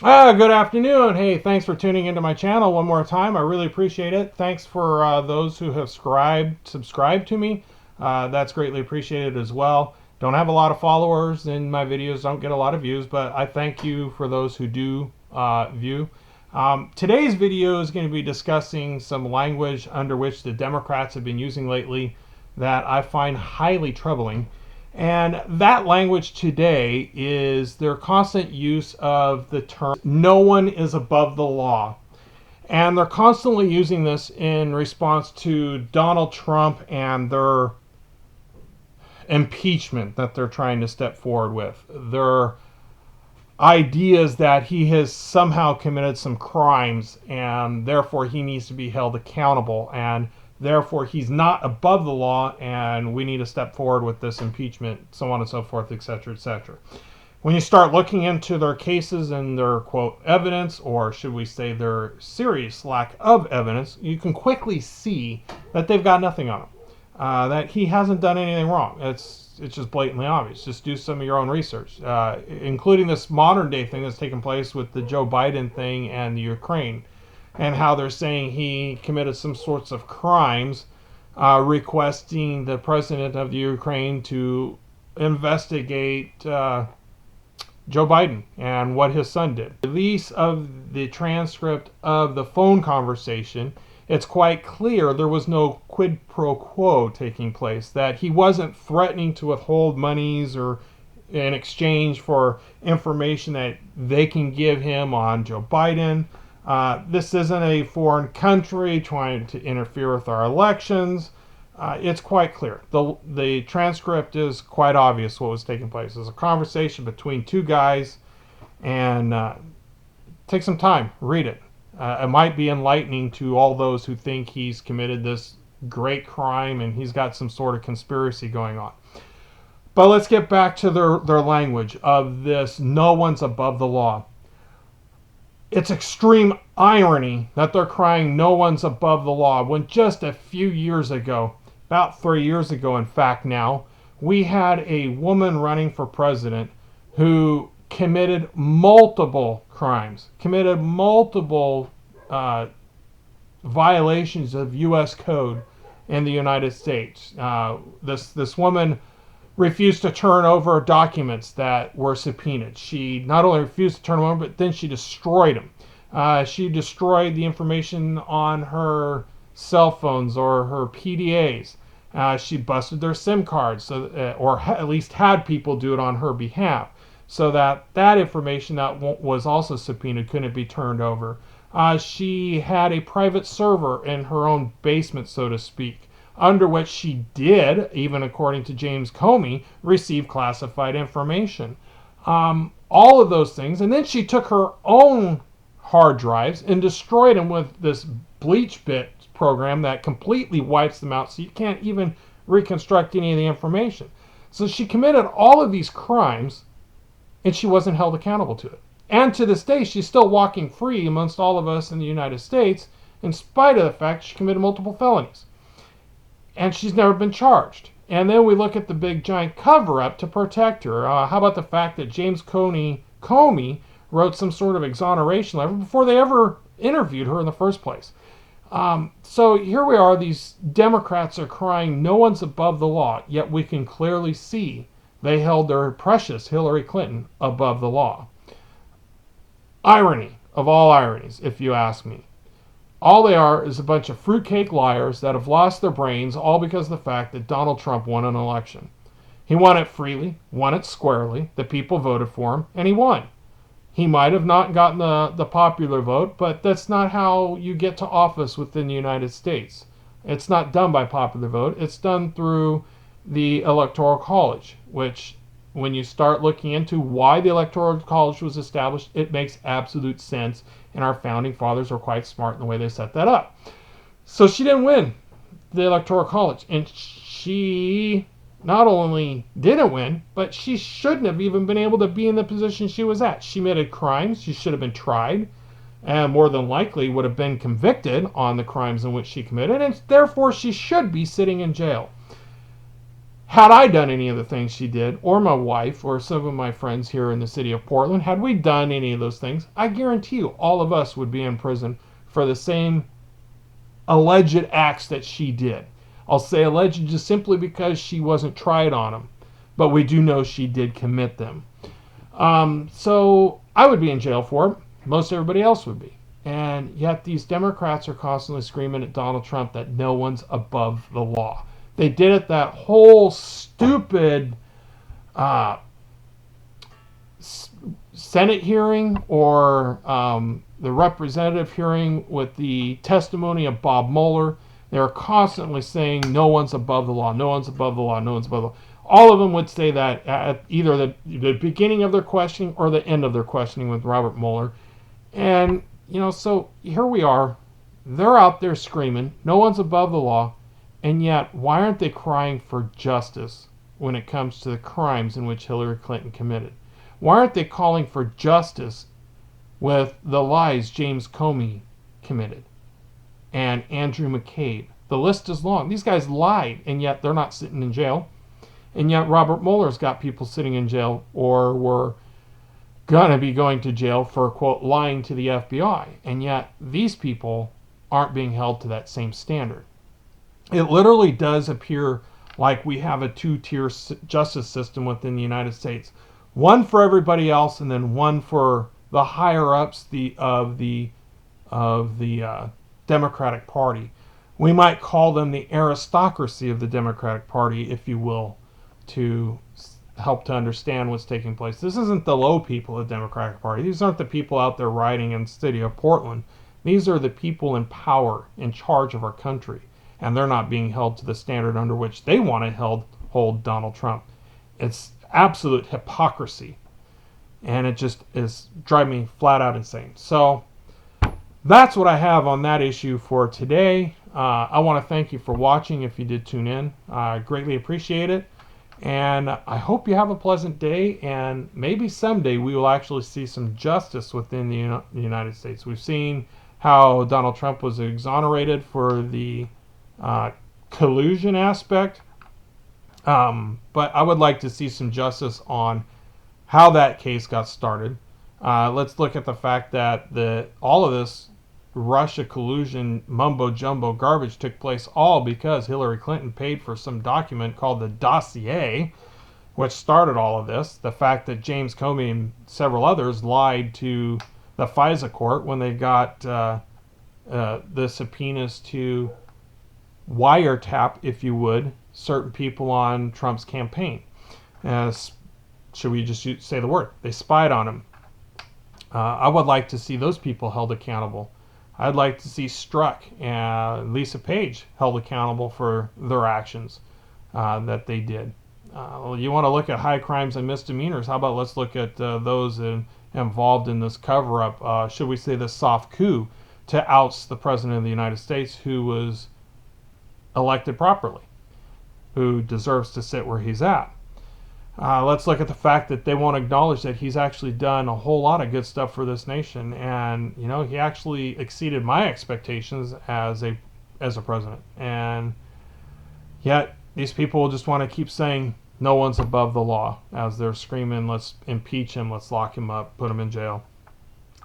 Good afternoon. Hey, thanks for tuning into my channel one more time. I really appreciate it. Thanks for those who have subscribed to me. That's greatly appreciated as well. Don't have a lot of followers and my videos don't get a lot of views, but I thank you for those who do view. Today's video is going to be discussing some language under which the Democrats have been using lately that I find highly troubling. And that language today is their constant use of the term, no one is above the law. And they're constantly using this in response to Donald Trump and their impeachment that they're trying to step forward with. Their ideas that he has somehow committed some crimes and therefore he needs to be held accountable, and therefore he's not above the law and we need to step forward with this impeachment, so on and so forth, etc., etc. When you start looking into their cases and their, quote, evidence, or should we say their serious lack of evidence, you can quickly see that they've got nothing on him. That he hasn't done anything wrong. It's just blatantly obvious. Just do some of your own research, including this modern day thing that's taken place with the Joe Biden thing and the Ukraine, and how they're saying he committed some sorts of crimes, requesting the president of the Ukraine to investigate Joe Biden and what his son did. Release of the transcript of the phone conversation, it's quite clear there was no quid pro quo taking place, that he wasn't threatening to withhold monies or in exchange for information that they can give him on Joe Biden. This isn't a foreign country trying to interfere with our elections. It's quite clear. The transcript is quite obvious what was taking place. It was a conversation between two guys, and take some time, read it. It might be enlightening to all those who think he's committed this great crime and he's got some sort of conspiracy going on. But let's get back to their language of this no one's above the law. It's extreme irony that they're crying no one's above the law when just a few years ago, about 3 years ago in fact now, we had a woman running for president who committed multiple crimes, committed multiple violations of U.S. code in the United States. This woman refused to turn over documents that were subpoenaed. She not only refused to turn them over, but then she destroyed them. She destroyed the information on her cell phones or her PDAs. She busted their SIM cards, or at least had people do it on her behalf, so that information that was also subpoenaed couldn't be turned over. She had a private server in her own basement, so to speak, under which she did, even according to James Comey, receive classified information. All of those things. And then she took her own hard drives and destroyed them with this BleachBit program that completely wipes them out, so you can't even reconstruct any of the information. So she committed all of these crimes, and she wasn't held accountable to it. And to this day, she's still walking free amongst all of us in the United States, in spite of the fact she committed multiple felonies. And she's never been charged. And then we look at the big giant cover-up to protect her. How about the fact that James Comey wrote some sort of exoneration letter before they ever interviewed her in the first place? So here we are, these Democrats are crying no one's above the law, yet we can clearly see they held their precious Hillary Clinton above the law. Irony of all ironies, if you ask me. All they are is a bunch of fruitcake liars that have lost their brains, all because of the fact that Donald Trump won an election. He won it freely, won it squarely, the people voted for him, and he won. He might have not gotten the popular vote, but that's not how you get to office within the United States. It's not done by popular vote. It's done through the Electoral College, which, when you start looking into why the Electoral College was established, it makes absolute sense, and our founding fathers were quite smart in the way they set that up. So she didn't win the Electoral College, and she not only didn't win, but she shouldn't have even been able to be in the position she was at. She committed crimes. She should have been tried, and more than likely would have been convicted on the crimes in which she committed, and therefore she should be sitting in jail. Had I done any of the things she did, or my wife, or some of my friends here in the city of Portland, had we done any of those things, I guarantee you all of us would be in prison for the same alleged acts that she did. I'll say alleged just simply because she wasn't tried on them, but we do know she did commit them. So I would be in jail for it. Most everybody else would be. And yet these Democrats are constantly screaming at Donald Trump that no one's above the law. They did it that whole stupid uh, Senate hearing, or the representative hearing with the testimony of Bob Mueller. They're constantly saying no one's above the law, no one's above the law, no one's above the law. All of them would say that at either the beginning of their questioning or the end of their questioning with Robert Mueller. And, so here we are. They're out there screaming, no one's above the law. And yet, why aren't they crying for justice when it comes to the crimes in which Hillary Clinton committed? Why aren't they calling for justice with the lies James Comey committed and Andrew McCabe? The list is long. These guys lied, and yet they're not sitting in jail. And yet Robert Mueller's got people sitting in jail, or were going to be going to jail for, quote, lying to the FBI. And yet these people aren't being held to that same standard. It literally does appear like we have a two-tier justice system within the United States. One for everybody else, and then one for the higher-ups of the Democratic Party. We might call them the aristocracy of the Democratic Party, if you will, to help to understand what's taking place. This isn't the low people of the Democratic Party. These aren't the people out there rioting in the city of Portland. These are the people in power, in charge of our country. And they're not being held to the standard under which they want to hold Donald Trump. It's absolute hypocrisy. And it just is driving me flat out insane. So that's what I have on that issue for today. I want to thank you for watching if you did tune in. I greatly appreciate it. And I hope you have a pleasant day. And maybe someday we will actually see some justice within the United States. We've seen how Donald Trump was exonerated for the collusion aspect. But I would like to see some justice on how that case got started. Let's look at the fact that all of this Russia collusion mumbo jumbo garbage took place all because Hillary Clinton paid for some document called the dossier, which started all of this. The fact that James Comey and several others lied to the FISA court when they got the subpoenas to wiretap, if you would, certain people on Trump's campaign. Should we just say the word? They spied on him. I would like to see those people held accountable. I'd like to see Strzok and Lisa Page held accountable for their actions that they did. You want to look at high crimes and misdemeanors? How about let's look at those involved in this cover-up, should we say the soft coup, to oust the President of the United States, who was elected properly, who deserves to sit where he's at. Let's look at the fact that they won't acknowledge that he's actually done a whole lot of good stuff for this nation, and he actually exceeded my expectations as a president. And yet these people will just want to keep saying no one's above the law as they're screaming, let's impeach him, let's lock him up, put him in jail.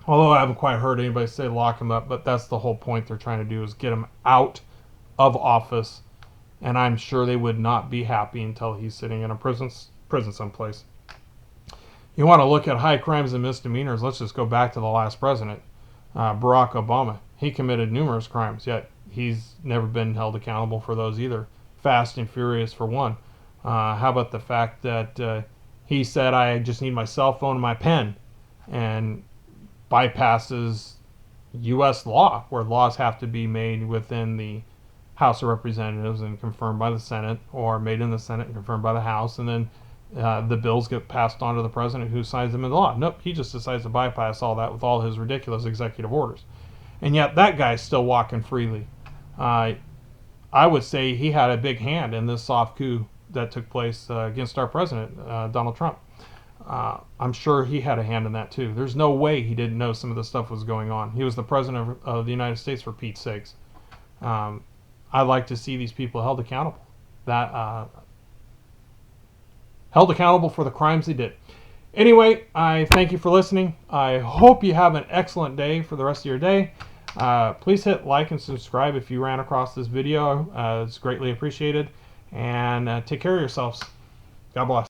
Although I haven't quite heard anybody say lock him up, but that's the whole point they're trying to do, is get him out of office. And I'm sure they would not be happy until he's sitting in a prison someplace. You want to look at high crimes and misdemeanors, let's just go back to the last president, Barack Obama. He committed numerous crimes, yet he's never been held accountable for those either. Fast and Furious for one. How about the fact that he said, I just need my cell phone and my pen, and bypasses U.S. law, where laws have to be made within the House of Representatives and confirmed by the Senate, or made in the Senate and confirmed by the House, and then the bills get passed on to the president, who signs them into law. Nope, he just decides to bypass all that with all his ridiculous executive orders. And yet that guy's still walking freely. I would say he had a big hand in this soft coup that took place against our president, Donald Trump. I'm sure he had a hand in that too. There's no way he didn't know some of the stuff was going on. He was the president of the United States, for Pete's sakes. I'd like to see these people held accountable. That held accountable for the crimes they did. Anyway, I thank you for listening. I hope you have an excellent day for the rest of your day. Please hit like and subscribe if you ran across this video. It's greatly appreciated. And take care of yourselves. God bless.